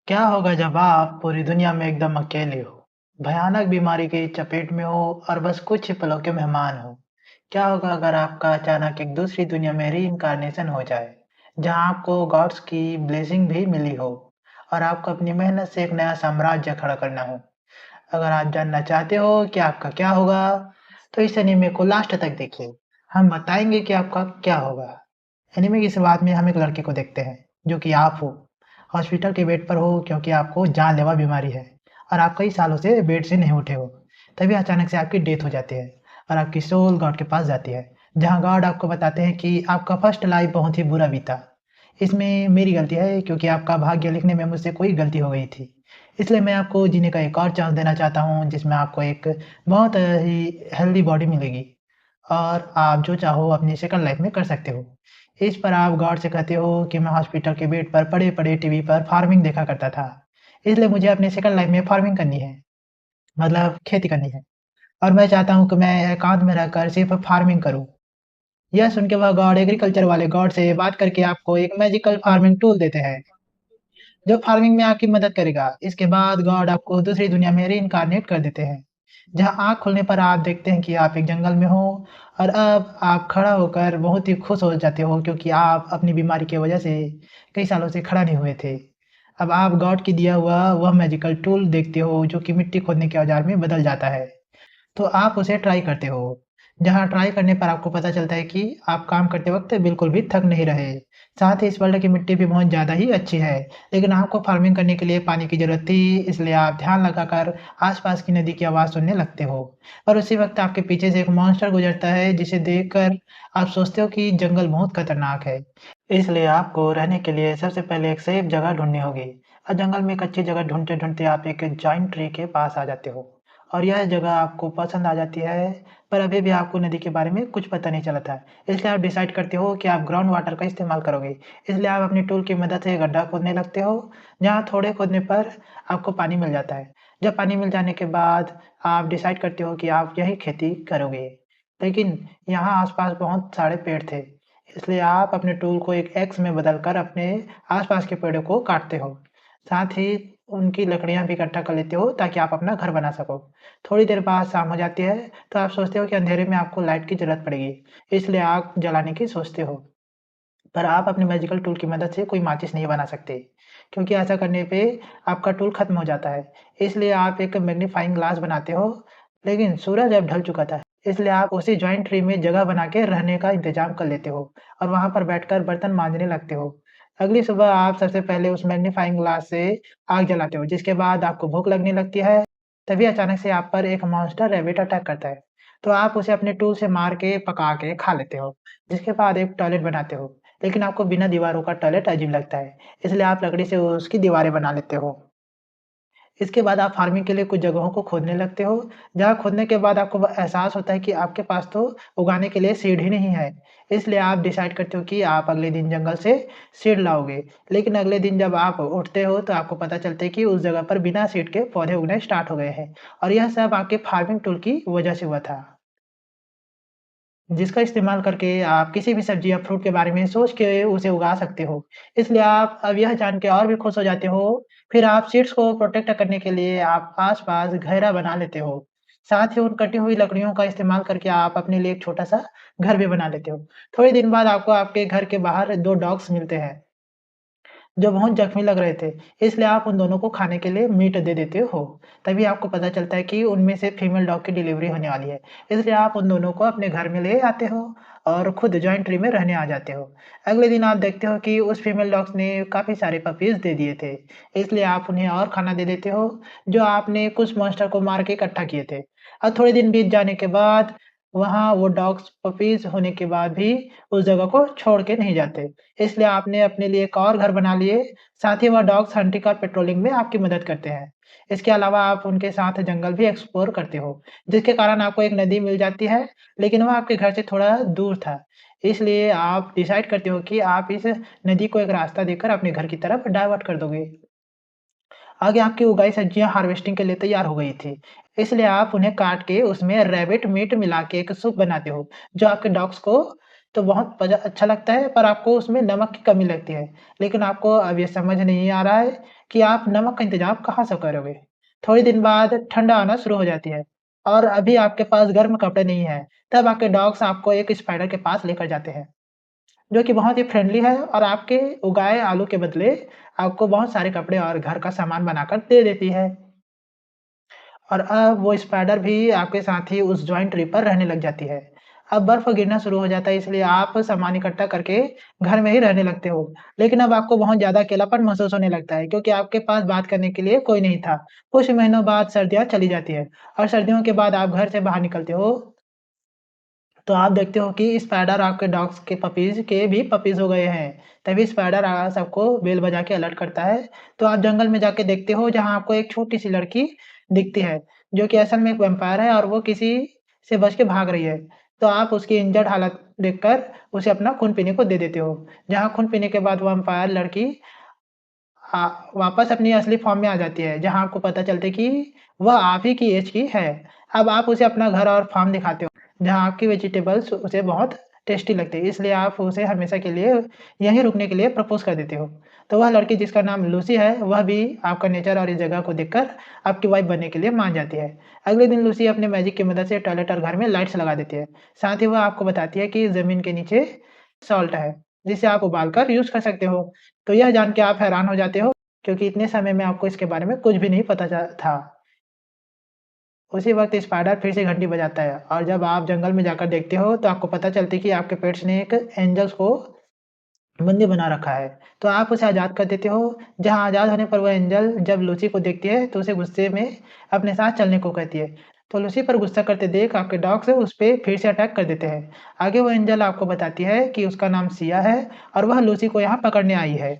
क्या होगा जब आप पूरी दुनिया में एकदम अकेले हो, भयानक बीमारी की चपेट में हो और बस कुछ ही पलों के मेहमान हो? क्या होगा अगर आपका अचानक एक दूसरी दुनिया में रीइंकार्नेशन हो जाए, जहां आपको गॉड्स की ब्लेसिंग भी मिली हो और आपको अपनी मेहनत से एक नया साम्राज्य खड़ा करना हो? अगर आप जानना चाहते हो कि आपका क्या होगा, तो इस एनीमे को लास्ट तक देखिए। हम बताएंगे कि आपका क्या होगा। एनीमे की शुरुआत में हम एक लड़के को देखते हैं, जो कि आप हो। हॉस्पिटल के बेड पर हो क्योंकि आपको जानलेवा बीमारी है और आप कई सालों से बेड से नहीं उठे हो। तभी अचानक से आपकी डेथ हो जाती है और आपकी सोल गॉड के पास जाती है, जहाँ गॉड आपको बताते हैं कि आपका फर्स्ट लाइफ बहुत ही बुरा बीता। इसमें मेरी गलती है क्योंकि आपका भाग्य लिखने में मुझसे कोई गलती हो गई थी। इसलिए मैं आपको जीने का एक और चांस देना चाहता हूँ, जिसमें आपको एक बहुत ही हेल्दी बॉडी मिलेगी और आप जो चाहो अपनी सेकंड लाइफ में कर सकते हो। इस पर आप गॉड से कहते हो कि मैं हॉस्पिटल के बेड पर पड़े-पड़े टीवी पर फार्मिंग देखा करता था। इसलिए मुझे अपनी सेकंड लाइफ में फार्मिंग करनी है, मतलब खेती करनी है और मैं चाहता हूँ कि मैं एकांत में रहकर सिर्फ़ फार्मिंग करूँ। यह सुन के वह गॉड एग्रीकल्चर वाले गॉड से बात करके आपको एक मैजिकल फार्मिंग टूल देते हैं, जो फार्मिंग में आपकी मदद करेगा। इसके बाद गॉड आपको दूसरी दुनिया में रीइन्कार्नेट कर देते हैं, जहाँ आँख खुलने पर आप देखते हैं कि आप एक जंगल में हो और अब आप खड़ा होकर बहुत ही खुश हो जाते हो क्योंकि आप अपनी बीमारी की वजह से कई सालों से खड़ा नहीं हुए थे। अब आप गॉड की दिया हुआ वह मैजिकल टूल देखते हो जो कि मिट्टी खोदने के औजार में बदल जाता है। तो आप उसे ट्राई करते हो, जहाँ ट्राई करने पर आपको पता चलता है कि आप काम करते वक़्त बिल्कुल भी थक नहीं रहे। साथ ही इस वर्ल्ड की मिट्टी भी बहुत ज़्यादा ही अच्छी है, लेकिन आपको फार्मिंग करने के लिए पानी की ज़रूरत थी, इसलिए आप ध्यान लगाकर आस-पास की नदी की आवाज़ सुनने लगते हो। पर उसी वक़्त आपके पीछे से एक मॉन्स्टर गुज़रता है, जिसे देखकर आप सोचते हो कि जंगल बहुत खतरनाक है। इसलिए आपको रहने के लिए सबसे पहले एक सेफ जगह ढूँढनी होगी और जंगल में एक अच्छी जगह ढूँढते-ढूँढते आप एक जाइंट ट्री के पास आ जाते हो और यह जगह आपको पसंद आ जाती है, पर अभी भी आपको नदी के बारे में कुछ पता नहीं चला था। इसलिए आप डिसाइड करते हो कि आप ग्राउंड वाटर का इस्तेमाल करोगे। इसलिए आप अपनी टूल की मदद से गड्ढा खोदने लगते हो, जहाँ थोड़े खोदने पर आपको पानी मिल जाता है। जब पानी मिल जाने के बाद आप डिसाइड करते हो कि आप यहीं खेती करोगे। लेकिन यहाँ आस-पास बहुत सारे पेड़ थे। इसलिए आप अपने टूल को एक एक्स में बदलकर अपने आस-पास के पेड़ों को काटते हो। साथ ही उनकी लकड़ियाँ भी इकट्ठा कर लेते हो ताकि आप अपना घर बना सको। थोड़ी देर बाद शाम हो जाती है, तो आप सोचते हो कि अंधेरे में आपको लाइट की ज़रूरत पड़ेगी, इसलिए आग जलाने की सोचते हो। पर आप अपने मैजिकल टूल की मदद से कोई माचिस नहीं बना सकते, क्योंकि ऐसा करने पे आपका टूल खत्म हो जाता है। इसलिए आप एक मैग्नीफाइंग ग्लास बनाते हो, लेकिन सूरज अब ढल चुका था, इसलिए आप उसी जॉइंट ट्री में जगह बना के रहने का इंतज़ाम कर लेते हो और वहाँ पर बैठकर बर्तन माँजने लगते हो। अगली सुबह आप सबसे पहले उस मैग्नीफाइंग ग्लास से आग जलाते हो, जिसके बाद आपको भूख लगने लगती है। तभी अचानक से आप पर एक मॉन्स्टर रैबिट अटैक करता है, तो आप उसे अपने टूल से मार के, पका के खा लेते हो, जिसके बाद एक टॉयलेट बनाते हो। लेकिन आपको बिना दीवारों का टॉयलेट अजीब लगता है, इसलिए आप लकड़ी से उसकी दीवारें बना लेते हो। इसके बाद आप फार्मिंग के लिए कुछ जगहों को खोदने लगते हो, जहाँ खोदने के बाद आपको एहसास होता है कि आपके पास तो उगाने के लिए सीड ही नहीं है। इसलिए आप डिसाइड करते हो कि आप अगले दिन जंगल से सीड लाओगे। लेकिन अगले दिन जब आप उठते हो तो आपको पता चलता है कि उस जगह पर बिना सीड के पौधे उगने स्टार्ट हो गए हैं और यह सब आपके फार्मिंग टूल की वजह से हुआ था। जिसका इस्तेमाल करके आप किसी भी सब्ज़ी या फ्रूट के बारे में सोच के उसे उगा सकते हो। इसलिए आप अब यह जान के और भी खुश हो जाते हो, फिर आप सीड्स को प्रोटेक्ट करने के लिए आप आस-पास घेरा बना लेते हो। साथ ही उन कटी हुई लकड़ियों का इस्तेमाल करके आप अपने लिए एक छोटा-सा घर भी बना लेते हो। थोड़े दिन बाद आपको आपके घर के बाहर 2 डॉग्स मिलते हैं। जो बहुत ज़ख्मी लग रहे थे, इसलिए आप उन दोनों को खाने के लिए मीट दे देते हो। तभी आपको पता चलता है कि उनमें से फीमेल डॉग की डिलीवरी होने वाली है, इसलिए आप उन दोनों को अपने घर में ले आते हो और खुद जॉइंट ट्री में रहने आ जाते हो। अगले दिन आप देखते हो कि उस फीमेल डॉग्स ने काफ़ी सारे पपीज़ दे दिए थे, इसलिए आप उन्हें और खाना दे देते हो, जो आपने कुछ मॉन्स्टर को मार के इकट्ठा किए थे। और थोड़े दिन बीत जाने के बाद वहाँ वो डॉग्स पपीज़ होने के बाद भी उस जगह को छोड़ के नहीं जाते। इसलिए आपने अपने लिए एक और घर बना लिए, साथ ही वह डॉग्स हंटिंग और पेट्रोलिंग में आपकी मदद करते हैं। इसके अलावा आप उनके साथ जंगल भी एक्सप्लोर करते हो, जिसके कारण आपको एक नदी मिल जाती है, लेकिन वह आपके घर से थोड़ा दूर था। इसलिए आप डिसाइड करते हो कि आप इस नदी को एक रास्ता देकर अपने घर की तरफ डाइवर्ट कर दोगे। आगे आपकी उगाई सब्जियाँ हार्वेस्टिंग के लिए तैयार हो गई थी, इसलिए आप उन्हें काट के उसमें रैबिट मीट मिला के एक सूप बनाते हो, जो आपके डॉग्स को तो बहुत अच्छा लगता है, पर आपको उसमें नमक की कमी लगती है। लेकिन आपको अब ये समझ नहीं आ रहा है कि आप नमक का इंतज़ाम कहाँ से करोगे? थोड़ी दिन बाद ठंड आना शुरू हो जाती है और अभी आपके पास गर्म कपड़े नहीं हैं, तब आपके डॉग्स आपको एक स्पाइडर के पास लेकर जाते हैं, जो कि बहुत ही फ्रेंडली है और आपके उगाए आलू के बदले आपको बहुत सारे कपड़े और घर का सामान बनाकर दे देती है। और अब वो स्पाइडर भी आपके साथ ही उस जॉइंट ट्री पर रहने लग जाती है। अब बर्फ़ गिरना शुरू हो जाता है, इसलिए आप सामान इकट्ठा करके घर में ही रहने लगते हो। लेकिन अब आपको बहुत ज़्यादा अकेलापन महसूस होने लगता है, क्योंकि आपके पास बात करने के लिए कोई नहीं था। कुछ महीनों बाद सर्दियाँ चली जाती हैं और सर्दियों के बाद आप घर से बाहर निकलते हो, तो आप देखते हो कि स्पाइडर आपके डॉग्स के पपीज़ के भी पपीज़ हो गए हैं। तभी स्पाइडर सबको बेल बजा के अलर्ट करता है। तो आप जंगल में जाके देखते हो, जहाँ आपको एक छोटी-सी लड़की दिखती है, जो कि असल में एक वैम्पायर है और वो किसी से बच के भाग रही है। तो आप उसकी इंजर्ड हालत देखकर उसे अपना खून पीने को दे देते हो। जहाँ खून पीने के बाद वैम्पायर लड़की वापस अपनी असली फ़ॉर्म में आ जाती है, जहाँ आपको पता चलता है कि वह आप ही की एज की है। अब आप उसे अपना घर और फ़ार्म दिखाते हो, जहाँ आपकी वेजिटेबल्स उसे बहुत टेस्टी लगती है, इसलिए आप उसे हमेशा के लिए यहीं रुकने के लिए प्रपोज़ कर देते हो। तो वह लड़की जिसका नाम लूसी है, वह भी आपका नेचर और इस जगह को देखकर आपकी वाइफ़ बनने के लिए मान जाती है। अगले दिन लूसी अपने मैजिक की मदद से टॉयलेट और घर में लाइट्स लगा देती है। साथ ही वह आपको बताती है कि ज़मीन के नीचे सॉल्ट है, जिसे आप उबाल कर यूज़ कर सकते हो। तो यह जान के आप हैरान हो जाते हो, क्योंकि इतने समय में आपको इसके बारे में कुछ भी नहीं पता था। उसी वक़्त स्पाइडर फिर से घंटी बजाता है और जब आप जंगल में जाकर देखते हो, तो आपको पता चलता है कि आपके पेट्स ने एक एंजल्स को बंदी बना रखा है। तो आप उसे आज़ाद कर देते हो, जहाँ आज़ाद होने पर वो एंजल जब लूसी को देखती है, तो उसे गुस्से में अपने साथ चलने को कहती है। तो लूसी पर गुस्सा करते देख आपके डॉग्स उस पे फिर से अटैक कर देते हैं। आगे वो एंजल आपको बताती है कि उसका नाम सिया है और वह लूसी को यहाँ पकड़ने आई है।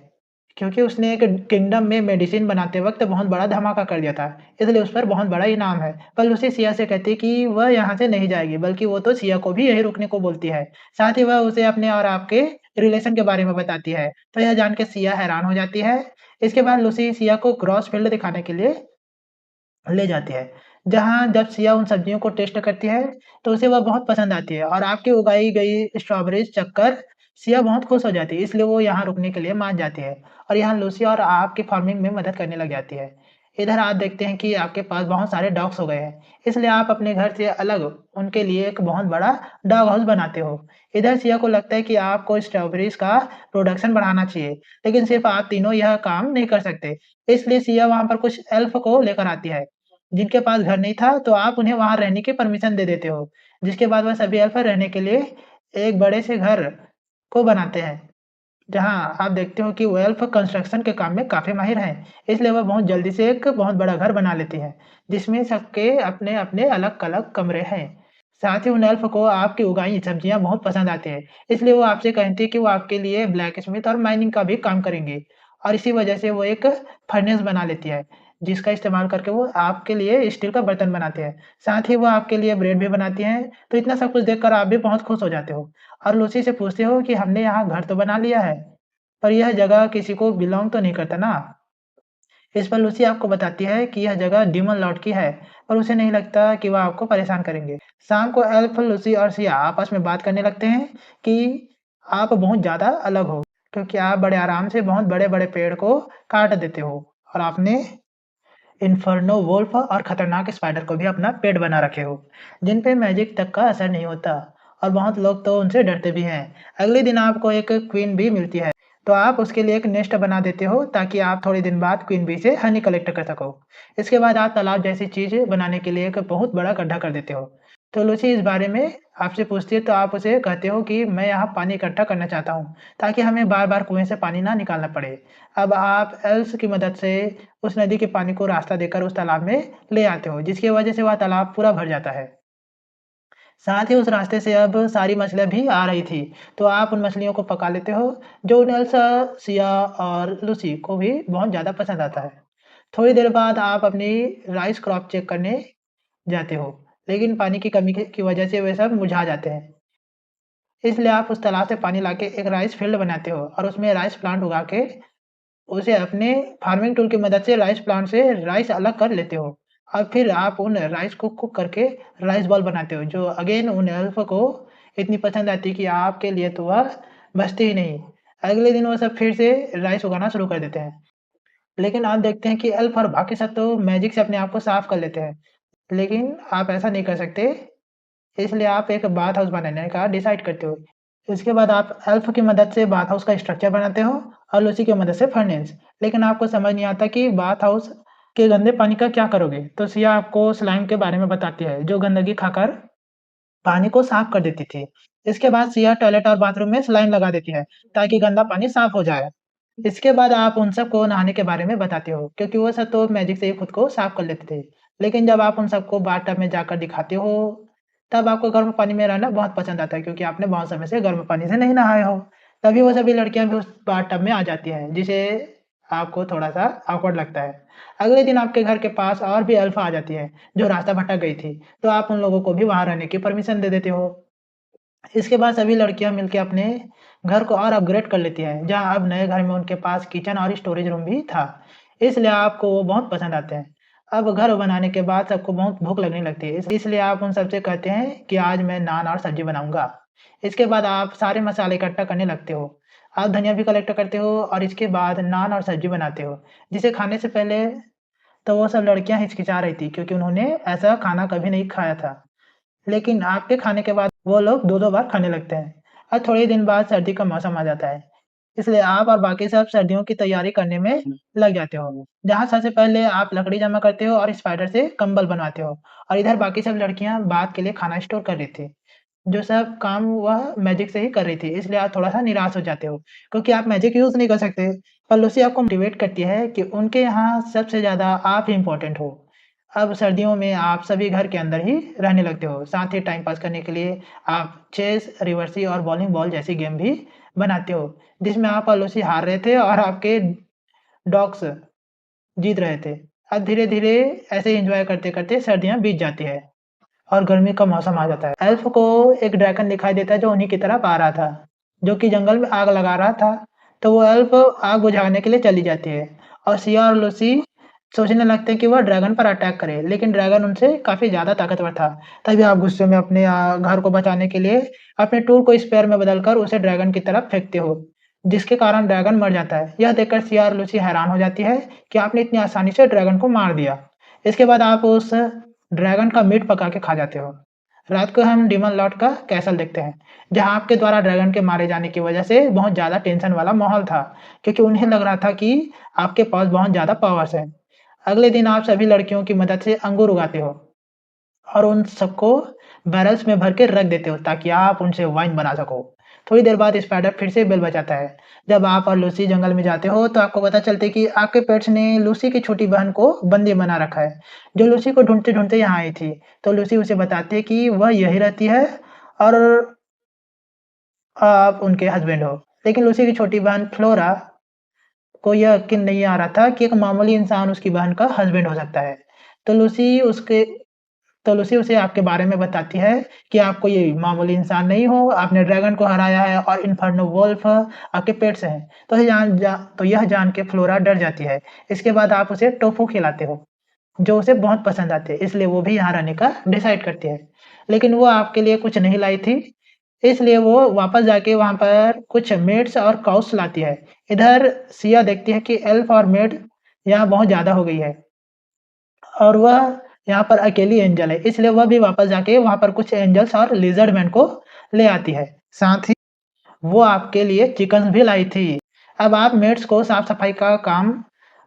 क्योंकि उसने एक किंगडम में मेडिसिन बनाते वक़्त बहुत बड़ा धमाका कर दिया था, इसलिए उस पर बहुत बड़ा इनाम है। पर लूसी सिया से कहती है कि वह यहाँ से नहीं जाएगी, बल्कि वो तो सिया को भी यहीं रुकने को बोलती है। साथ ही वह उसे अपने और आपके रिलेशन के बारे में बताती है, तो यह जान के सिया हैरान हो जाती है। इसके बाद लूसी सिया को क्रॉस फील्ड दिखाने के लिए ले जाती है, जहाँ जब सिया उन सब्जियों को टेस्ट करती है, तो उसे वह बहुत पसंद आती है और आपकी उगाई गई स्ट्रॉबेरीज़ चखकर सिया बहुत खुश हो जाती है, इसलिए वो यहाँ रुकने के लिए मान जाती है और यहाँ लूसी और आपकी फार्मिंग में मदद करने लग जाती है। इधर आप देखते हैं कि आपके पास बहुत सारे डॉग्स हो गए हैं, इसलिए आप अपने घर से अलग उनके लिए एक बहुत बड़ा डॉग हाउस बनाते हो। इधर सिया को लगता है कि आपको स्ट्रॉबेरीज़ का प्रोडक्शन बढ़ाना चाहिए, लेकिन सिर्फ़ आप तीनों यह काम नहीं कर सकते। इसलिए सिया वहाँ पर कुछ एल्फ को लेकर आती है, जिनके पास घर नहीं था, तो आप उन्हें वहाँ रहने की परमिशन दे देते हो। जिसके बाद वह सभी एल्फ रहने के लिए एक बड़े से घर को बनाते हैं, जहाँ आप देखते हो कि वो एल्फ कंस्ट्रक्शन के काम में काफ़ी माहिर हैं। इसलिए वह बहुत जल्दी से एक बहुत बड़ा घर बना लेती हैं, जिसमें सबके अपने-अपने अलग-अलग कमरे हैं। साथ ही उन एल्फ को आपकी उगाई सब्जियाँ बहुत पसंद आती हैं, इसलिए वो आपसे कहती है कि वो आपके लिए ब्लैक स्मिथ और माइनिंग का भी काम करेंगे और इसी वजह से वो एक फर्नेस बना लेती है, जिसका इस्तेमाल करके वो आपके लिए स्टील का बर्तन बनाते हैं। साथ ही वो आपके लिए ब्रेड भी बनाती हैं, तो इतना सब कुछ देखकर आप भी बहुत खुश हो जाते हो और लूसी से पूछते हो कि हमने यहाँ घर तो बना लिया है, पर यह जगह किसी को बिलॉन्ग तो नहीं करता ना? इस पर लूसी आपको बताती है कि यह जगह डीमन लॉर्ड की है, पर उसे नहीं लगता कि वह आपको परेशान करेंगे। शाम को एल्फ, लूसी और सिया आपस में बात करने लगते हैं कि आप बहुत ज़्यादा अलग हो, क्योंकि आप बड़े आराम से बहुत बड़े-बड़े पेड़ को काट देते हो और आपने इन्फर्नो वुल्फ और खतरनाक स्पाइडर को भी अपना पेट बना रखे हो, जिन पे मैजिक तक का असर नहीं होता और बहुत लोग तो उनसे डरते भी हैं। अगले दिन आपको एक क्वीन बी मिलती है, तो आप उसके लिए एक नेस्ट बना देते हो ताकि आप थोड़े दिन बाद क्वीन बी से हनी कलेक्ट कर सको। इसके बाद आप तालाब जैसी चीज़ बनाने के लिए एक बहुत बड़ा गड्ढा कर देते हो। तो लूसी इस बारे में आपसे पूछती है, तो आप उसे कहते हो कि मैं यहाँ पानी इकट्ठा करना चाहता हूँ, ताकि हमें बार-बार कुएँ से पानी ना निकालना पड़े। अब आप एल्स की मदद से उस नदी के पानी को रास्ता देकर उस तालाब में ले आते हो, जिसकी वजह से वह तालाब पूरा भर जाता है। साथ ही उस रास्ते से अब सारी मछलियाँ भी आ रही थी, तो आप उन मछलियों को पका लेते हो, जो एल्सा, सिया और लूसी को भी बहुत ज़्यादा पसंद आता है। थोड़ी देर बाद आप अपनी राइस क्रॉप चेक करने जाते हो, लेकिन पानी की कमी की वजह से वे सब मुरझा जाते हैं। इसलिए आप उस तालाब से पानी लाके एक राइस फील्ड बनाते हो और उसमें राइस प्लांट उगा के उसे अपने फार्मिंग टूल की मदद से राइस प्लांट से राइस अलग कर लेते हो और फिर आप उन राइस को कुक करके राइस बॉल बनाते हो, जो अगेन उन एल्फ को इतनी पसंद आती कि आपके लिए तो वह बचती ही नहीं। अगले दिन वो सब फिर से राइस उगाना शुरू कर देते हैं। लेकिन आप देखते हैं कि एल्फ और बाकी सब तो मैजिक से अपने आप को साफ कर लेते हैं। लेकिन आप ऐसा नहीं कर सकते, इसलिए आप एक बाथ हाउस बनाने का डिसाइड करते हो। इसके बाद आप एल्फ की मदद से बाथ हाउस का स्ट्रक्चर बनाते हो और लूसी की मदद से फर्नेस। लेकिन आपको समझ नहीं आता कि बाथ हाउस के गंदे पानी का क्या करोगे? तो सिया आपको स्लाइम के बारे में बताती है, जो गंदगी खाकर पानी को साफ कर देती थी। इसके बाद सिया टॉयलेट और बाथरूम में स्लाइम लगा देती है, ताकि गंदा पानी साफ हो जाए। इसके बाद आप उन सबको नहाने के बारे में बताते हो, क्योंकि वो सब तो मैजिक से ही खुद को साफ कर लेते थे। लेकिन जब आप उन सबको बाथटब में जाकर दिखाते हो, तब आपको गर्म पानी में रहना बहुत पसंद आता है, क्योंकि आपने बहुत समय से गर्म पानी से नहीं नहाए हो। तभी वो सभी लड़कियाँ भी उस बाथटब में आ जाती हैं, जिसे आपको थोड़ा-सा ऑकवर्ड लगता है। अगले दिन आपके घर के पास और भी एल्फ आ जाती है, जो रास्ता भटक गई थी, तो आप उन लोगों को भी वहाँ रहने की परमिशन दे देते हो। इसके बाद सभी लड़कियाँ मिलके अपने घर को और अपग्रेड कर लेती हैं, जहाँ अब नए घर में उनके पास किचन और स्टोरेज रूम भी था। इसलिए आपको वो बहुत पसंद आते हैं। अब घर बनाने के बाद सबको बहुत भूख लगने लगती है, इसलिए आप उन सबसे कहते हैं कि आज मैं नान और सब्जी बनाऊँगा। इसके बाद आप सारे मसाले इकट्ठा करने लगते हो। आप धनिया भी कलेक्ट करते हो और इसके बाद नान और सब्जी बनाते हो, जिसे खाने से पहले तो वो सब लड़कियाँ हिचकिचा रही थी, क्योंकि उन्होंने ऐसा खाना कभी नहीं खाया था। लेकिन आपके खाने के बाद वो लोग 2-2 बार खाने लगते हैं और थोड़े ही दिन बाद सर्दी का मौसम आ जाता है। इसलिए आप और बाकी सब सर्दियों की तैयारी करने में लग जाते हो। जहाँ सबसे पहले आप लकड़ी जमा करते हो और स्पाइडर से कंबल बनवाते हो और इधर बाकी सब लड़कियाँ बाद के लिए खाना स्टोर कर रही थी। जो सब काम वह मैजिक से ही कर रही थी, इसलिए आप थोड़ा-सा निराश हो जाते हो, क्योंकि आप मैजिक यूज़ नहीं कर सकते। पर लूसी आपको मोटिवेट करती है कि उनके यहाँ सबसे ज़्यादा आप ही इम्पोर्टेंट हो। अब सर्दियों में आप सभी घर के अंदर ही रहने लगते हो। साथ ही टाइम पास करने के लिए आप चेस, रिवर्सी और बॉलिंग बॉल जैसी गेम भी बनाते हो, जिसमें आप और लूसी हार रहे थे और आपके डॉग्स जीत रहे थे। अब धीरे-धीरे ऐसे ही एन्जॉय करते-करते सर्दियाँ बीत जाती है और गर्मी का मौसम आ जाता है। एल्फ को एक ड्रैगन दिखाई देता है, जो उन्हीं की तरफ आ रहा था, जो कि जंगल में आग लगा रहा था। तो वो एल्फ आग बुझाने के लिए चली जाती है और सिया और लूसी सोचने लगते हैं कि वह ड्रैगन पर अटैक करे, लेकिन ड्रैगन उनसे काफ़ी ज़्यादा ताकतवर था। तभी आप गुस्से में अपने घर को बचाने के लिए अपने टूल को स्पेयर में बदलकर उसे ड्रैगन की तरफ फेंकते हो, जिसके कारण ड्रैगन मर जाता है। यह देखकर सिया और लूसी हैरान हो जाती है कि आपने इतनी आसानी से ड्रैगन को मार दिया। इसके बाद आप उस ड्रैगन का मीट पका के खा जाते हो। रात को हम डीमन लॉर्ड का कैसल देखते हैं, जहाँ आपके द्वारा ड्रैगन के मारे जाने की वजह से बहुत ज़्यादा टेंशन वाला माहौल था, क्योंकि उन्हें लग रहा था कि आपके पास बहुत ज़्यादा पावर्स हैं। अगले दिन आप सभी लड़कियों की मदद से अंगूर उगाते हो और उन सबको बैरल्स में भर के रख देते हो, ताकि आप उनसे वाइन बना सको। थोड़ी देर बाद स्पाइडर फिर से बेल बजाता है। जब आप और लूसी जंगल में जाते हो, तो आपको पता चलता है कि आपके पेट्स ने लूसी की छोटी बहन को बंदी बना रखा है, जो लूसी को ढूँढते-ढूँढते यहाँ आई थी। तो लूसी उसे बताती है कि वह यहीं रहती है और आप उनके हस्बैंड हो। लेकिन लूसी की छोटी बहन फ्लोरा को यह यकीन नहीं आ रहा था कि एक मामूली इंसान उसकी बहन का हस्बैंड हो सकता है। तो लूसी उसके तो लूसी उसे आपके बारे में बताती है कि आप कोई मामूली इंसान नहीं हो, आपने ड्रैगन को हराया है और इन्फर्नो वुल्फ आपके पेट्स हैं। तो यह जान के फ्लोरा डर जाती है। इसके बाद आप उसे टोफू खिलाते हो, जो उसे बहुत पसंद आते हैं, इसलिए वो भी यहाँ रहने का डिसाइड करती है। लेकिन वो आपके लिए कुछ नहीं लाई थी, इसलिए वो वापस जाके वहाँ पर कुछ मेड्स और काउस लाती है। इधर सिया देखती है कि एल्फ और मेड यहाँ बहुत ज़्यादा हो गई है और वह यहाँ पर अकेली एंजल है, इसलिए वह भी वापस जाके वहाँ पर कुछ एंजल्स और लिज़र्ड मैन को ले आती है। साथ ही वो आपके लिए चिकन्स भी लाई थी। अब आप मेड्स को साफ-सफाई का काम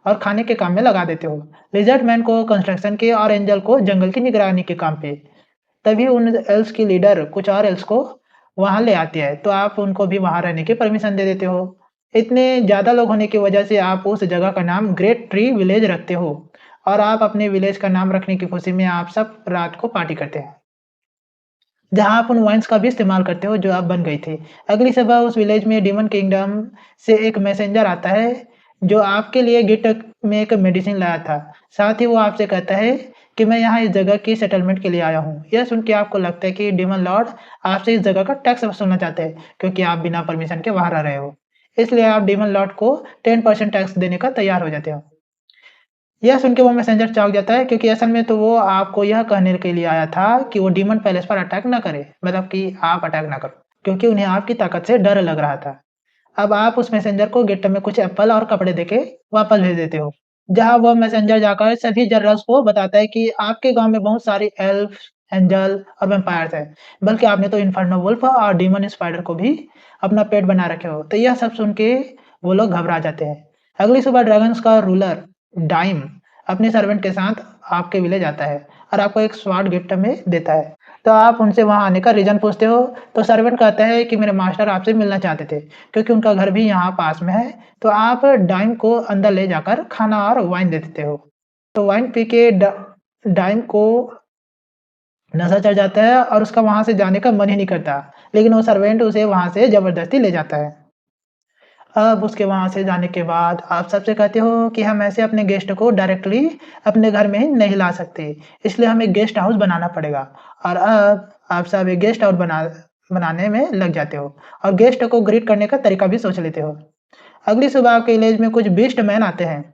और खाने के काम में लगा देते हो। लिज़र्ड मैन को कंस्ट्रक्शन के और एंजल को जंगल की निगरानी के काम पे। तभी उन एल्व्स की लीडर कुछ और एल्व्स को वहाँ ले आती है, तो आप उनको भी वहाँ रहने की परमिशन दे देते हो। इतने ज़्यादा लोग होने की वजह से आप उस जगह का नाम ग्रेट ट्री विलेज रखते हो और आप अपने विलेज का नाम रखने की खुशी में आप सब रात को पार्टी करते हैं। जहाँ आप उन वाइन्स का भी इस्तेमाल करते हो जो अब बन गई थी। अगली सुबह उस विलेज में डीमन किंगडम से एक मैसेंजर आता है, जो आपके लिए गिफ्ट में एक मेडिसिन लाया था। साथ ही वो आपसे कहता है कि मैं यहाँ इस जगह की सेटलमेंट के लिए आया हूँ। यह सुन के आपको लगता है कि डीमन लॉर्ड आपसे इस जगह का टैक्स वसूलना चाहते हैं, क्योंकि आप बिना परमिशन के वहाँ रह रहे हो। इसलिए आप डीमन लॉर्ड को 10% टैक्स देने का तैयार हो जाते हो। यह सुन के वो मैसेंजर चौंक जाता है क्योंकि असल में तो वो आपको यह कहने के लिए आया था कि वो डीमन पैलेस पर अटैक ना करे, मतलब कि आप अटैक ना करो, क्योंकि उन्हें आपकी ताकत से डर लग रहा था। अब आप उस मैसेंजर को गिफ्ट में कुछ एप्पल और कपड़े देके वापस भेज देते हो, जहाँ वह मैसेंजर जाकर सभी जनरल्स को बताता है कि आपके गाँव में बहुत सारी एल्फ, एंजल और वैम्पायर्स हैं, बल्कि आपने तो इन्फर्नो वुल्फ और डीमन स्पाइडर को भी अपना पेट बना रखे हो। तो यह सब सुन के वो लोग घबरा जाते हैं। अगली सुबह ड्रैगन्स का रूलर डाइम अपने सर्वेंट के साथ आपके विलेज आता है और आपको एक स्वॉर्ड गिफ्ट में देता है। तो आप उनसे वहाँ आने का रीज़न पूछते हो, तो सर्वेंट कहता है कि मेरे मास्टर आपसे मिलना चाहते थे, क्योंकि उनका घर भी यहाँ पास में है। तो आप डाइम को अंदर ले जाकर खाना और वाइन दे देते हो। तो वाइन पी के डाइम को नशा चढ़ जाता है और उसका वहाँ से जाने का मन ही नहीं करता, लेकिन वो सर्वेंट उसे वहाँ से ज़बरदस्ती ले जाता है। अब उसके वहाँ से जाने के बाद आप सबसे कहते हो कि हम ऐसे अपने गेस्ट को डायरेक्टली अपने घर में ही नहीं ला सकते, इसलिए हमें गेस्ट हाउस बनाना पड़ेगा। और अब आप सब एक गेस्ट हाउस बनाने में लग जाते हो और गेस्ट को ग्रीट करने का तरीका भी सोच लेते हो। अगली सुबह आपके विलेज में कुछ बीस्ट मैन आते हैं,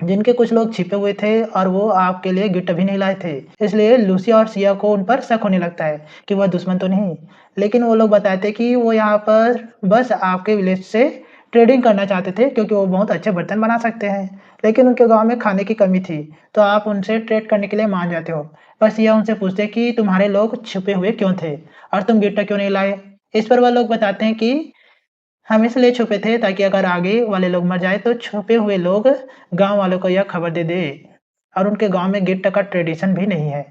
जिनके कुछ लोग छिपे हुए थे और वो आपके लिए गिफ्ट भी नहीं लाए थे। इसलिए लूसी और सिया को उन पर शक होने लगता है कि वह दुश्मन तो नहीं। लेकिन वो लोग बताते कि वो यहाँ पर बस आपके विलेज से ट्रेडिंग करना चाहते थे, क्योंकि वो बहुत अच्छे बर्तन बना सकते हैं। लेकिन उनके गांव में खाने की कमी थी, तो आप उनसे ट्रेड करने के लिए मान जाते हो। बस सिया उनसे पूछते कि तुम्हारे लोग छुपे हुए क्यों थे और तुम गिफ्ट क्यों नहीं लाए। इस पर वह लोग बताते हैं कि हम इसलिए छुपे थे ताकि अगर आगे वाले लोग मर जाए तो छुपे हुए लोग गांव वालों को यह खबर दे दे, और उनके गांव में गिफ्ट का ट्रेडिशन भी नहीं है।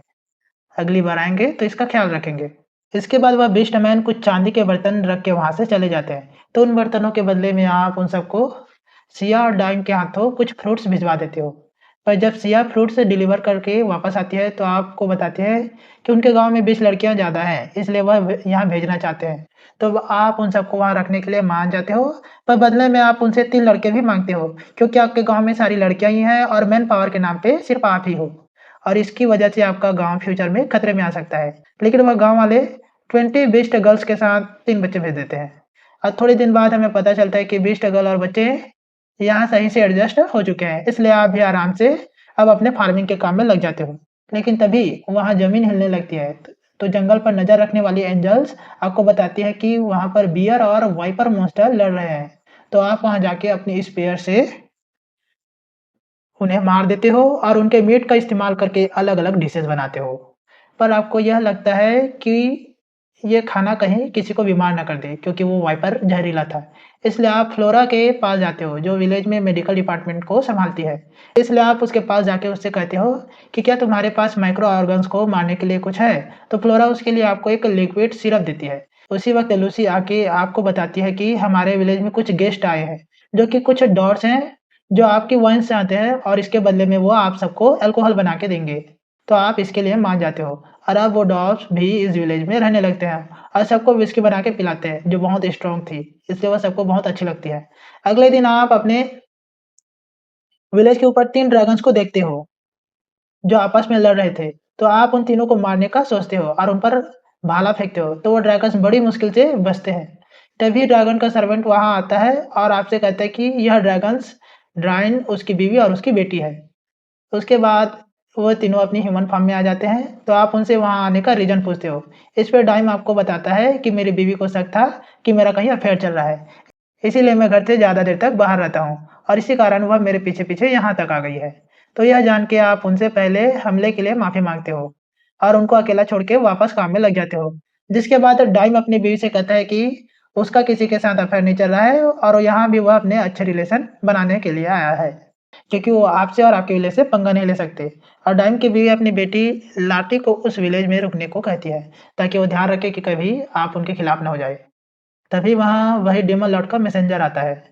अगली बार आएंगे तो इसका ख्याल रखेंगे। इसके बाद वह बिस्ट मैन कुछ चांदी के बर्तन रख के वहां से चले जाते हैं। तो उन बर्तनों के बदले में आप उन सबको सिया और डाइम के हाथों कुछ फ्रूट्स भिजवा देते हो। पर जब सिया फ्रूट्स डिलीवर करके वापस आती है तो आपको बताती है कि उनके गांव में 20 लड़कियां ज़्यादा हैं, इसलिए वह यहाँ भेजना चाहते हैं। तो आप उन सबको वहाँ रखने के लिए मान जाते हो, पर बदले में आप उनसे 3 लड़के भी मांगते हो, क्योंकि आपके गांव में सारी लड़कियां ही हैं और मैन पावर के नाम पे सिर्फ आप ही हो, और इसकी वजह से आपका गांव फ्यूचर में खतरे में आ सकता है। लेकिन वह गांव वाले 20 बेस्ट गर्ल्स के साथ 3 बच्चे भेज देते हैं। और थोड़े दिन बाद हमें पता चलता है कि बेस्ट गर्ल और बच्चे यहाँ सही से एडजस्ट हो चुके हैं, इसलिए आप भी आराम से अब अपने फार्मिंग के काम में लग जाते हो। लेकिन तभी वहाँ जमीन हिलने लगती है, तो जंगल पर नजर रखने वाली एंजल्स आपको बताती है कि वहाँ पर बियर और वाइपर मॉन्स्टर लड़ रहे हैं। तो आप वहाँ जाके अपनी स्पेयर से उन्हें मार देते हो और उनके मीट का इस्तेमाल करके अलग-अलग डिशेज़ बनाते हो। पर आपको यह लगता है कि ये खाना कहीं किसी को बीमार ना कर दे, क्योंकि वो वाइपर जहरीला था। इसलिए आप फ्लोरा के पास जाते हो, जो विलेज में मेडिकल डिपार्टमेंट को संभालती है। इसलिए आप उसके पास जाके उससे कहते हो कि क्या तुम्हारे पास माइक्रो ऑर्गन्स को मारने के लिए कुछ है? तो फ्लोरा उसके लिए आपको एक लिक्विड सिरप देती है। उसी वक़्त लूसी आके आपको बताती है कि हमारे विलेज में कुछ गेस्ट आए हैं, जो कि कुछ डॉट्स हैं, जो आपकी वंश से आते हैं और इसके बदले में वो आप सबको अल्कोहल बना के देंगे। तो आप इसके लिए मान जाते हो और अब वो डॉग्स भी इस विलेज में रहने लगते हैं और सबको विस्की बना के पिलाते हैं, जो बहुत स्ट्रॉन्ग थी, इसलिए वो सबको बहुत अच्छी लगती है। अगले दिन आप अपने विलेज के ऊपर 3 ड्रैगन्स को देखते हो, जो आपस में लड़ रहे थे। तो आप उन तीनों को मारने का सोचते हो और उन पर भाला फेंकते हो, तो वो ड्रैगन्स बड़ी मुश्किल से बचते हैं। तभी ड्रैगन का सर्वेंट वहाँ आता है और आपसे कहता है कि यह ड्रैगन्स ड्राइन, उसकी बीवी और उसकी बेटी है। उसके बाद वो तीनों अपनी ह्यूमन फॉर्म में आ जाते हैं, तो आप उनसे वहाँ आने का रीज़न पूछते हो। इस पे डाइम आपको बताता है कि मेरी बीवी को शक था कि मेरा कहीं अफ़ेयर चल रहा है, इसीलिए मैं घर से ज़्यादा देर तक बाहर रहता हूँ और इसी कारण वह मेरे पीछे-पीछे यहाँ तक आ गई है। तो यह जान के आप उनसे पहले हमले के लिए माफ़ी माँगते हो और उनको अकेला छोड़ के वापस काम में लग जाते हो। जिसके बाद डाइम अपनी बीवी से कहता है कि उसका किसी के साथ अफ़ेयर नहीं चल रहा है और यहाँ भी वह अपने अच्छे रिलेशन बनाने के लिए आया है, क्योंकि वो आपसे और आपके विलेज से पंगा नहीं ले सकते। और डाइम की बीवी अपनी बेटी लाटी को उस विलेज में रुकने को कहती है, ताकि वो ध्यान रखे कि कभी आप उनके खिलाफ ना हो जाए। तभी वहाँ वही डेमन लॉर्ड का मैसेंजर आता है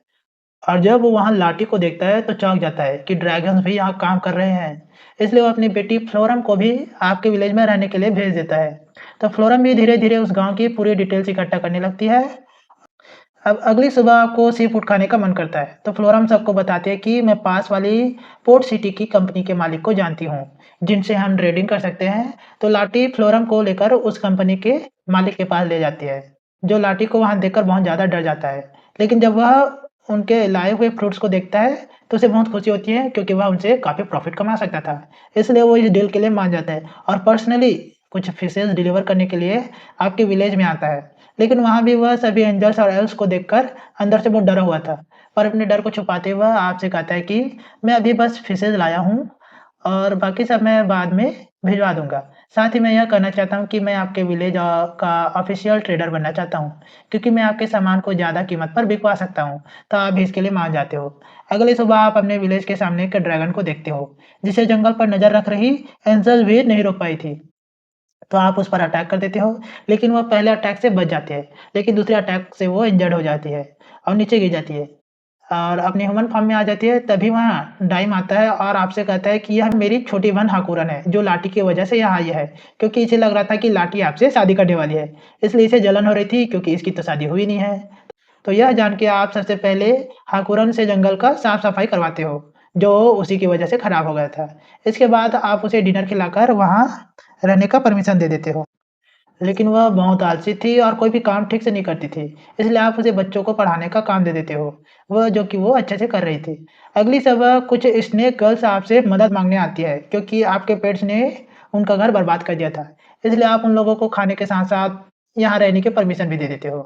और जब वो वहाँ लाटी को देखता है तो चौंक जाता है कि ड्रैगन्स भी यहाँ काम कर रहे हैं। इसलिए वो अपनी बेटी फ्लोरम को भी आपके विलेज में रहने के लिए भेज देता है। तो फ्लोरम भी धीरे-धीरे उस गाँव की पूरी डिटेल्स इकट्ठा करने लगती है। अब अगली सुबह आपको सी फूड खाने का मन करता है, तो फ्लोरम सबको बताती है कि मैं पास वाली पोर्ट सिटी की कंपनी के मालिक को जानती हूँ, जिनसे हम ट्रेडिंग कर सकते हैं। तो लाटी फ्लोरम को लेकर उस कंपनी के मालिक के पास ले जाती है, जो लाटी को वहाँ देखकर बहुत ज़्यादा डर जाता है। लेकिन जब वह उनके लाए हुए फ्रूट्स को देखता है तो उसे बहुत खुशी होती है क्योंकि वह उनसे काफ़ी प्रॉफ़िट कमा सकता था। इसलिए वो इस डील के लिए मान जाता है और पर्सनली कुछ फिशेज़ डिलीवर करने के लिए आपके विलेज में आता है। लेकिन वहाँ भी वह सभी एंजल्स और एल्व्स को देखकर अंदर से बहुत डरा हुआ था। पर अपने डर को छुपाते हुए आपसे कहता है कि मैं अभी बस फिशेज़ लाया हूँ और बाकी सब मैं बाद में भिजवा दूँगा। साथ ही मैं यह कहना चाहता हूँ कि मैं आपके विलेज का ऑफ़िशियल ट्रेडर बनना चाहता हूँ, क्योंकि मैं आपके सामान को ज़्यादा कीमत पर बिकवा सकता हूँ, तो आप भी इसके लिए मान जाते हो। अगली सुबह आप अपने विलेज के सामने एक ड्रैगन को देखते हो, जिसे जंगल पर नज़र रख रही एंजल भी नहीं रोक पाई थी। तो आप उस पर अटैक कर देते हो, लेकिन वह पहले अटैक से बच जाती है, लेकिन दूसरे अटैक से वो इंजर्ड हो जाती है और नीचे गिर जाती है। और अपने ह्यूमन फॉर्म में आ जाती है, तभी वहाँ डाइम आता है और आपसे कहता है कि यह मेरी छोटी बहन हाकुरन है, जो लाठी की वजह से यहाँ आई है, क्योंकि इसे लग रहा था कि लाठी आपसे शादी करने वाली है, इसलिए इसे जलन हो रही थी क्योंकि इसकी तो शादी हुई नहीं है। तो यह जान के आप सबसे पहले हाकुरन से जंगल का साफ-सफाई करवाते हो, जो उसी की वजह से खराब हो गया था। इसके बाद आप उसे डिनर खिलाकर वहाँ रहने का परमिशन दे देते हो। लेकिन वह बहुत आलसी थी और कोई भी काम ठीक से नहीं करती थी, इसलिए आप उसे बच्चों को पढ़ाने का काम दे देते हो, वह जो कि वो अच्छे से कर रही थी। अगली सुबह कुछ स्नेक गर्ल्स आपसे मदद माँगने आती है, क्योंकि आपके पेट्स ने उनका घर बर्बाद कर दिया था। इसलिए आप उन लोगों को खाने के साथ-साथ यहाँ रहने की परमिशन भी दे देते हो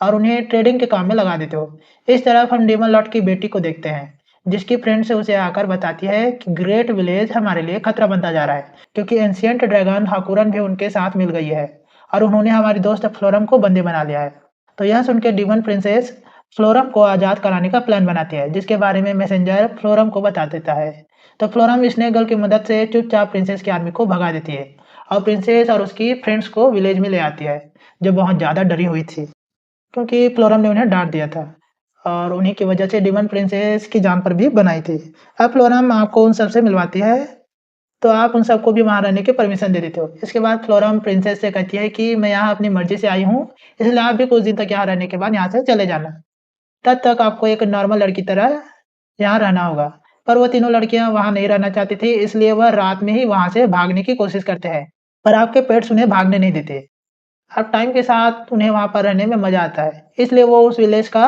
और उन्हें ट्रेडिंग के काम में लगा देते हो। इस तरफ हम डेमन लॉर्ड की बेटी को देखते हैं, जिसकी फ्रेंड से उसे आकर बताती है कि ग्रेट विलेज हमारे लिए खतरा बनता जा रहा है, क्योंकि एंशिएंट ड्रैगन हाकुरन भी उनके साथ मिल गई है। और उन्होंने हमारे दोस्त फ्लोरम को बंदी बना लिया है। तो यह सुन के डिमन प्रिंसेस फ्लोरम को आज़ाद कराने का प्लान बनाती है, जिसके बारे में मैसेंजर फ्लोरम को बता देता है। तो फ्लोरम स्नेक गर्ल की मदद से चुपचाप प्रिंसेस की आर्मी को भगा देती है और प्रिंसेस और उसकी फ्रेंड्स को विलेज में ले आती है, जो बहुत ज़्यादा डरी हुई थी, क्योंकि फ्लोरम ने उन्हें डाँट दिया था और उन्हीं की वजह से डिमन प्रिंसेस की जान पर भी बनाई थी। अब फ्लोरम आपको उन सबसे मिलवाती है, तो आप उन सबको भी वहाँ रहने की परमिशन दे देते हो। इसके बाद फ्लोरम प्रिंसेस से कहती है कि मैं यहाँ अपनी मर्ज़ी से आई हूँ, इसलिए आप भी कुछ दिन तक यहाँ रहने के बाद यहाँ से चले जाना। तब तक आपको एक नॉर्मल लड़की तरह यहाँ रहना होगा। पर वो तीनों लड़कियाँ वहाँ नहीं रहना चाहती थी, इसलिए वह रात में ही वहाँ से भागने की कोशिश करते हैं। पर आपके पेट्स उन्हें भागने नहीं देते। अब टाइम के साथ उन्हें वहाँ पर रहने में मज़ा आता है, इसलिए वो उस विलेज का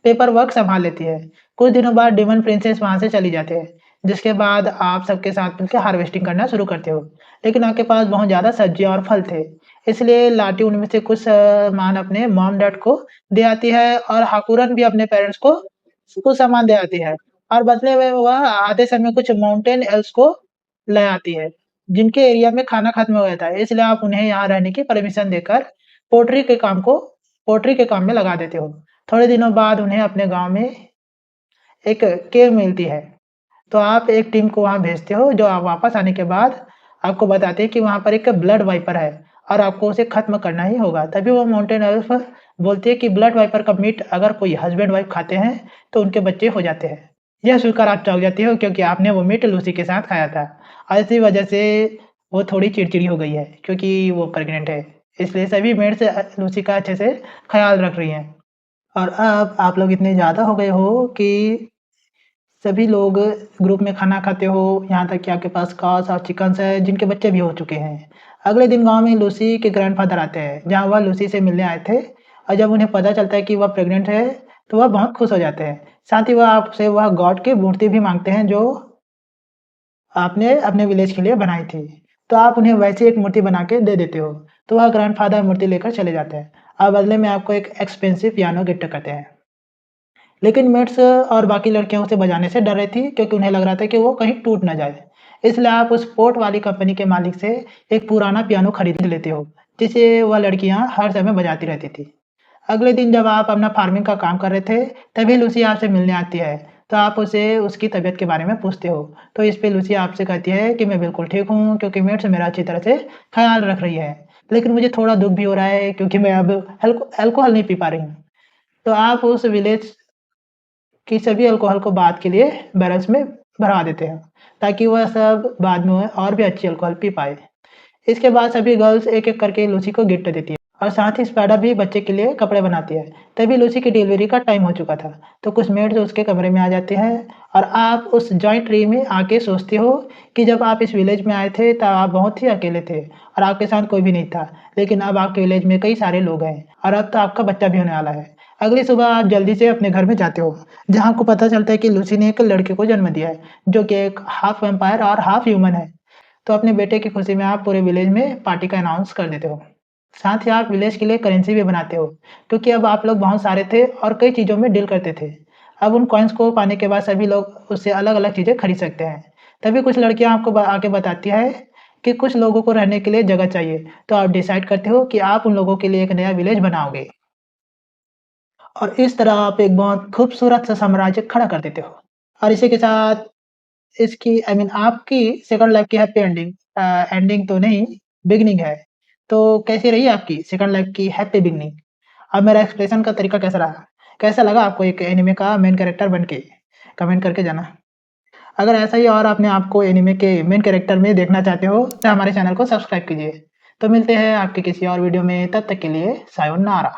पेपर वर्क सँभाल लेती है। कुछ दिनों बाद डेमन प्रिंसेस वहाँ से चली जाती है, जिसके बाद आप सबके साथ मिलकर हार्वेस्टिंग करना शुरू करते हो। लेकिन आपके पास बहुत ज़्यादा सब्जियाँ और फल थे, इसलिए लाटी उनमें से कुछ सामान अपने मॉम-डैड को दे आती है और हाकुरन भी अपने पेरेंट्स को कुछ सामान दे आती है और बदले में वह आधे समय कुछ माउंटेन एल्व्स को ले आती है, जिनके एरिया में खाना खत्म हो गया था, इसलिए आप उन्हें यहाँ रहने की परमिशन देकर पोट्री के काम को पोट्री के काम में लगा देते हो। थोड़े दिनों बाद उन्हें अपने गाँव में एक केव मिलती है, तो आप एक टीम को वहाँ भेजते हो, जो आप वापस आने के बाद आपको बताते हैं कि वहाँ पर एक ब्लड वाइपर है और आपको उसे खत्म करना ही होगा। तभी वो माउंटेन एल्फ बोलती है कि ब्लड वाइपर का मीट अगर कोई हस्बैंड वाइफ खाते हैं, तो उनके बच्चे हो जाते हैं। यह सुनकर आप चौंक जाती हो क्योंकि आपने वो मीट लूसी के साथ खाया था और इसी वजह से वो थोड़ी चिड़चिड़ी हो गई है, क्योंकि वो प्रेग्नेंट है। इसलिए सभी मेड्स लूसी का अच्छे से ख़्याल रख रही हैं और अब आप लोग इतने ज़्यादा हो गए हो कि सभी लोग ग्रुप में खाना खाते हो, यहाँ तक कि आपके पास कॉस और चिकन्स है जिनके बच्चे भी हो चुके हैं। अगले दिन गाँव में लूसी के ग्रैंडफ़ादर आते हैं, जहाँ वह लूसी से मिलने आए थे और जब उन्हें पता चलता है कि वह प्रेग्नेंट है, तो वह बहुत खुश हो जाते हैं। साथ ही वह आपसे वह गॉड की मूर्ति भी माँगते हैं जो आपने अपने विलेज के लिए बनाई थी। तो आप उन्हें वैसी एक मूर्ति बना के दे देते हो, तो वह ग्रैंडफ़ादर मूर्ति लेकर चले जाते हैं और बदले में आपको एक एक्सपेंसिव पियानो गिफ्ट करते हैं। लेकिन मेट्स और बाकी लड़कियाँ उसे बजाने से डर रही थी क्योंकि उन्हें लग रहा था कि वो कहीं टूट ना जाए। इसलिए आप उस पोर्ट वाली कंपनी के मालिक से एक पुराना पियानो खरीद लेते हो, जिसे वह लड़कियाँ हर समय बजाती रहती थी। अगले दिन जब आप अपना फार्मिंग का काम कर रहे थे, तभी लूसी आपसे मिलने आती है। तो आप उसे उसकी तबीयत के बारे में पूछते हो। तो इस पे लूसी आपसे कहती है कि मैं बिल्कुल ठीक हूँ क्योंकि मेट्स मेरा अच्छी तरह से ख़्याल रख रही है। लेकिन मुझे थोड़ा दुःख भी हो रहा है क्योंकि मैं अब अल्कोहल नहीं पी पा रही हूँ। तो आप उस विलेज कि सभी अल्कोहल को बाद के लिए बैरल्स में भरवा देते हैं, ताकि वह सब बाद में और भी अच्छी अल्कोहल पी पाए। इसके बाद सभी गर्ल्स एक-एक करके लूसी को गिफ्ट देती है और साथ ही स्पाइडर भी बच्चे के लिए कपड़े बनाती है। तभी लूसी की डिलीवरी का टाइम हो चुका था, तो कुछ मेड्स उसके कमरे में आ जाती हैं और आप उस जॉइंट ट्री में आके सोचते हो कि जब आप इस विलेज में आए थे, तब आप बहुत ही अकेले थे और आपके साथ कोई भी नहीं था। लेकिन अब आपके विलेज में कई सारे लोग हैं और अब तो आपका बच्चा भी होने वाला है। अगली सुबह आप जल्दी से अपने घर में जाते हो, जहाँ आपको पता चलता है कि लूसी ने एक लड़के को जन्म दिया है, जो कि एक हाफ वैम्पायर और हाफ ह्यूमन है। तो अपने बेटे की खुशी में आप पूरे विलेज में पार्टी का अनाउंस कर देते हो। साथ ही आप विलेज के लिए करेंसी भी बनाते हो, क्योंकि अब आप लोग बहुत सारे थे और कई चीज़ों में डील करते थे। अब उन कॉइन्स को पाने के बाद सभी लोग उससे अलग-अलग चीज़ें खरीद सकते हैं। तभी कुछ लड़कियाँ आपको आके बताती है कि कुछ लोगों को रहने के लिए जगह चाहिए, तो आप डिसाइड करते हो कि आप उन लोगों के लिए एक नया विलेज बनाओगे। और इस तरह आप एक बहुत खूबसूरत सा साम्राज्य खड़ा कर देते हो। और इसी के साथ इसकी आई मीन आपकी सेकंड लाइफ़ की हैप्पी एंडिंग एंडिंग तो नहीं, बिगिनिंग है। तो कैसी रही आपकी सेकंड लाइफ़ की हैप्पी बिगिनिंग? अब मेरा एक्सप्रेशन का तरीका कैसा रहा? कैसा लगा आपको एक एनिमे का मेन कैरेक्टर बन के? कमेंट करके जाना। अगर ऐसा ही और अपने आप को एनिमे के मेन कैरेक्टर में देखना चाहते हो, तो हमारे चैनल को सब्सक्राइब कीजिए। तो मिलते हैं आपके किसी और वीडियो में, तब तक के लिए सायोनारा।